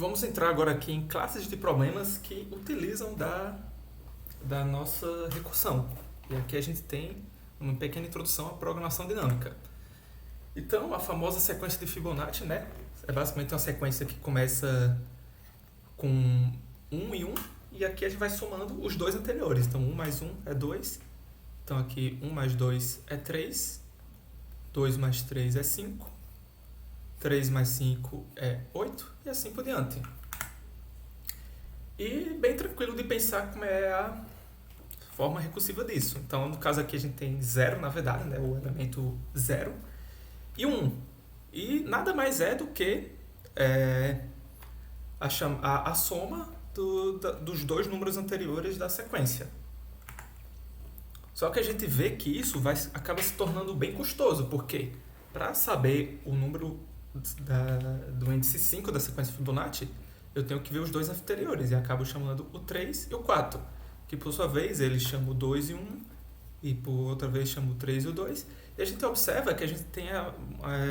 Vamos entrar agora aqui em classes de problemas que utilizam da nossa recursão. E aqui a gente tem uma pequena introdução à programação dinâmica. Então, a famosa sequência de Fibonacci, né? É basicamente uma sequência que começa com 1 e 1, e aqui a gente vai somando os dois anteriores. Então, 1 mais 1 é 2. Então, aqui 1 mais 2 é 3. 2 mais 3 é 5. 3 mais 5 é 8, e assim por diante. E bem tranquilo de pensar como é a forma recursiva disso. Então, no caso aqui a gente tem 0, na verdade, né? O elemento 0, e 1. E nada mais é do que a soma dos dois números anteriores da sequência. Só que a gente vê que isso acaba se tornando bem custoso, porque para saber o número do índice 5 da sequência Fibonacci, eu tenho que ver os dois anteriores, e acabo chamando o 3 e o 4, que por sua vez eles chamam o 2 e 1, e por outra vez chamam o 3 e o 2, e a gente observa que a gente tem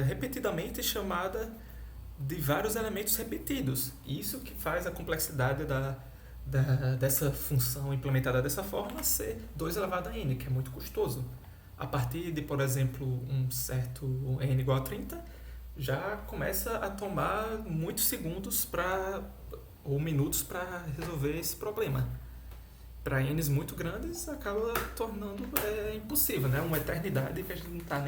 repetidamente chamada de vários elementos repetidos, e isso que faz a complexidade dessa função implementada dessa forma ser 2 elevado a n, que é muito custoso. A partir de, por exemplo, um certo n igual a 30, já começa a tomar muitos segundos ou minutos para resolver esse problema. Para n's muito grandes, acaba tornando impossível, né? Uma eternidade que a gente não está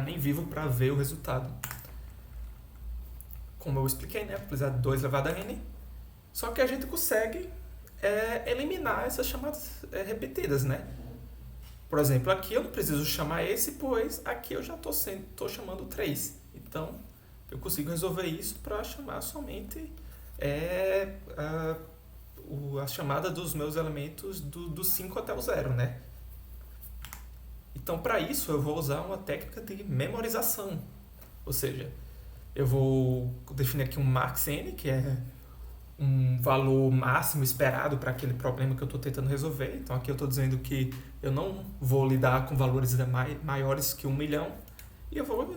nem vivo para ver o resultado. Como eu expliquei, né? Precisar de 2 elevado a n. Só que a gente consegue eliminar essas chamadas repetidas, né? Por exemplo, aqui eu não preciso chamar esse, pois aqui eu já estou chamando 3. Então, eu consigo resolver isso para chamar somente a chamada dos meus elementos do 5 até o 0, né? Então, para isso, eu vou usar uma técnica de memorização. Ou seja, eu vou definir aqui um max n, que é um valor máximo esperado para aquele problema que eu estou tentando resolver. Então, aqui eu estou dizendo que eu não vou lidar com valores maiores que 1 milhão, e eu vou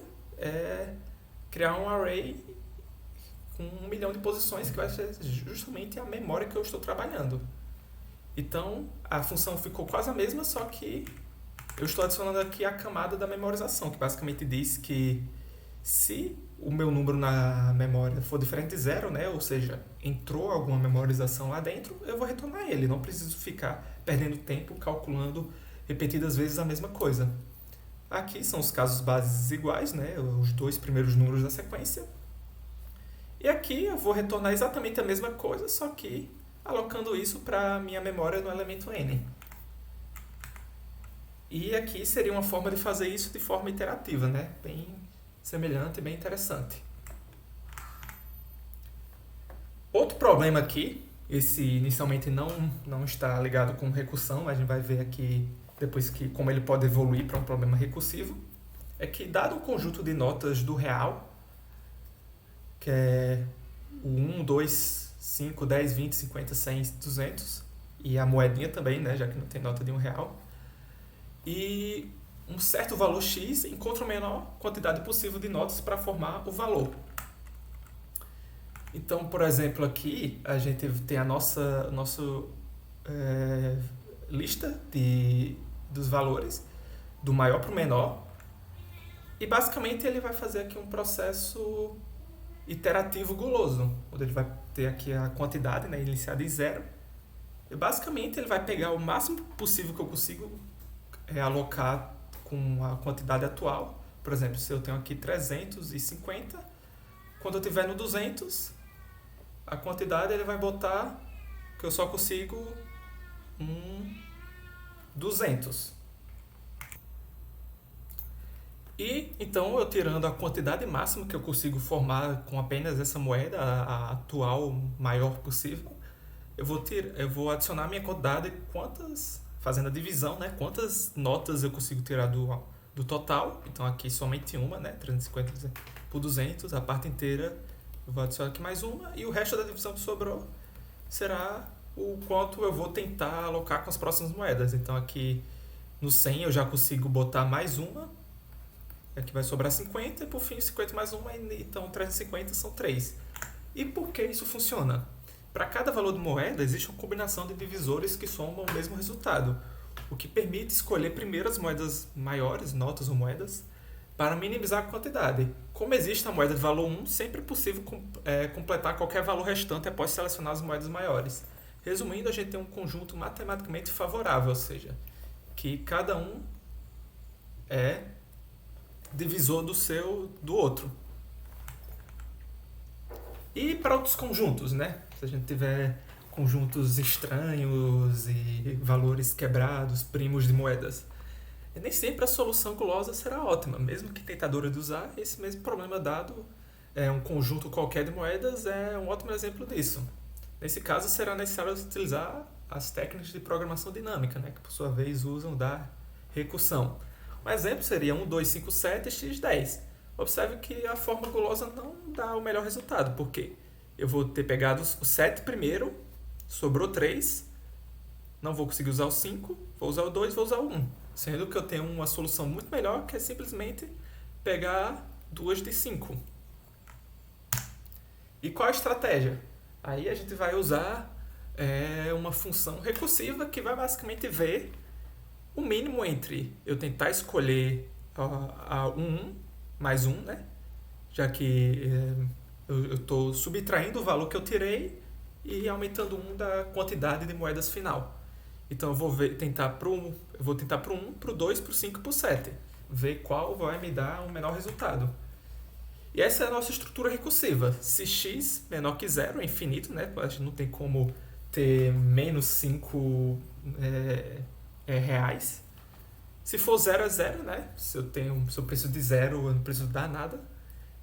criar um array com 1 milhão de posições, que vai ser justamente a memória que eu estou trabalhando. Então, a função ficou quase a mesma, só que eu estou adicionando aqui a camada da memorização, que basicamente diz que se o meu número na memória for diferente de 0, né, ou seja, entrou alguma memorização lá dentro, eu vou retornar ele. Não preciso ficar perdendo tempo calculando repetidas vezes a mesma coisa. Aqui são os casos bases iguais, né, os dois primeiros números da sequência. E aqui eu vou retornar exatamente a mesma coisa, só que alocando isso para a minha memória no elemento n. E aqui seria uma forma de fazer isso de forma iterativa, né, bem semelhante e bem interessante. Outro problema aqui, esse inicialmente não está ligado com recursão, mas a gente vai ver aqui depois como ele pode evoluir para um problema recursivo, é que dado o conjunto de notas do real, que é o 1, 2, 5, 10, 20, 50, 100, 200, e a moedinha também, né, já que não tem nota de R$1, e um certo valor x encontra a menor quantidade possível de notas para formar o valor. Então, por exemplo, aqui a gente tem a nossa lista dos valores, do maior para o menor, e basicamente ele vai fazer aqui um processo iterativo guloso, onde ele vai ter aqui a quantidade, né, iniciada em 0, e basicamente ele vai pegar o máximo possível que eu consigo alocar com a quantidade atual. Por exemplo, se eu tenho aqui 350, quando eu estiver no 200, a quantidade ele vai botar que eu só consigo 200. E então, eu tirando a quantidade máxima que eu consigo formar com apenas essa moeda, a atual maior possível, eu vou adicionar a minha quantidade, fazendo a divisão, né, quantas notas eu consigo tirar do total. Então, aqui somente uma, né, 350 por 200, a parte inteira eu vou adicionar aqui mais uma, e o resto da divisão que sobrou será o quanto eu vou tentar alocar com as próximas moedas. Então, aqui no 100 eu já consigo botar mais uma, aqui vai sobrar 50, e por fim 50 mais uma, então 350 são 3. E por que isso funciona? Para cada valor de moeda, existe uma combinação de divisores que somam o mesmo resultado, o que permite escolher primeiro as moedas maiores, notas ou moedas, para minimizar a quantidade. Como existe a moeda de valor 1, sempre é possível completar qualquer valor restante após selecionar as moedas maiores. Resumindo, a gente tem um conjunto matematicamente favorável, ou seja, que cada um é divisor do outro. E para outros conjuntos, né? Se a gente tiver conjuntos estranhos e valores quebrados, primos de moedas, nem sempre a solução gulosa será ótima, mesmo que tentadora de usar. Esse mesmo problema dado um conjunto qualquer de moedas é um ótimo exemplo disso. Nesse caso, será necessário utilizar as técnicas de programação dinâmica, né, que por sua vez usam da recursão. Um exemplo seria 1, 2, 5, 7 e x 10. Observe que a forma gulosa não dá o melhor resultado, porque eu vou ter pegado o 7 primeiro, sobrou 3, não vou conseguir usar o 5, vou usar o 2, vou usar o 1. Sendo que eu tenho uma solução muito melhor, que é simplesmente pegar 2 de 5. E qual a estratégia? Aí a gente vai usar uma função recursiva que vai basicamente ver o mínimo entre eu tentar escolher um 1 mais 1, né? Já que eu estou subtraindo o valor que eu tirei e aumentando 1 da quantidade de moedas final. Então eu vou tentar para o 1, para o 2, para o 5 e para o 7. Ver qual vai me dar o menor resultado. E essa é a nossa estrutura recursiva. Se x menor que 0 é infinito, né? A gente não tem como ter menos 5 reais. Se for 0 é 0, né? Se eu preciso de 0, eu não preciso dar nada.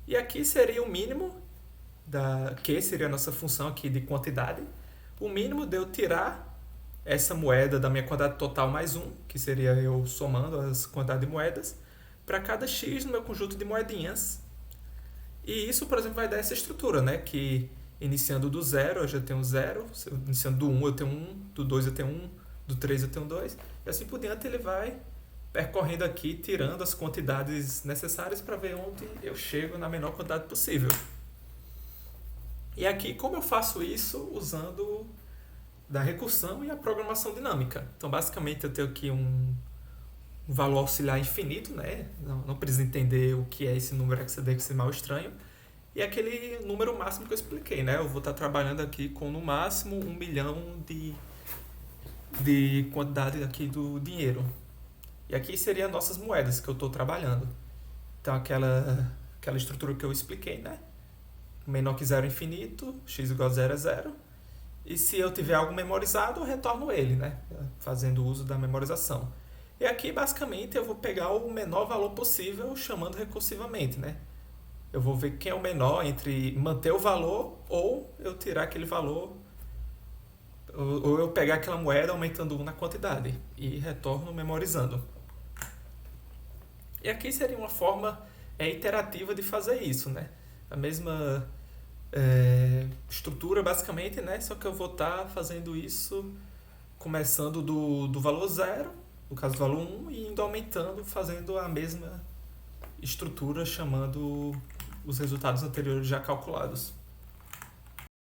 E aqui seria o mínimo, que seria a nossa função aqui de quantidade. O mínimo de eu tirar essa moeda da minha quantidade total mais 1, que seria eu somando as quantidades de moedas, para cada x no meu conjunto de moedinhas. E isso, por exemplo, vai dar essa estrutura, né? Que iniciando do 0 eu já tenho 0, iniciando do 1 eu tenho 1, do 2 eu tenho 1, do 3 eu tenho 2, e assim por diante ele vai percorrendo aqui, tirando as quantidades necessárias para ver onde eu chego na menor quantidade possível. E aqui, como eu faço isso? Usando da recursão e a programação dinâmica. Então, basicamente, eu tenho aqui um valor auxiliar infinito, né? Não precisa entender o que é esse número hexadecimal estranho. E aquele número máximo que eu expliquei, né? Eu vou estar trabalhando aqui com, no máximo, 1 milhão de quantidade aqui do dinheiro. E aqui seriam nossas moedas que eu estou trabalhando. Então, aquela estrutura que eu expliquei, né? Menor que 0 é infinito, x igual a 0 é 0. E se eu tiver algo memorizado, eu retorno ele, né? Fazendo uso da memorização. E aqui, basicamente, eu vou pegar o menor valor possível, chamando recursivamente, né? Eu vou ver quem é o menor entre manter o valor ou eu tirar aquele valor, ou eu pegar aquela moeda aumentando 1 na quantidade e retorno memorizando. E aqui seria uma forma iterativa de fazer isso, né? A mesma estrutura, basicamente, né? Só que eu vou estar fazendo isso começando do valor 0, no caso do valor 1, e indo aumentando, fazendo a mesma estrutura, chamando os resultados anteriores já calculados.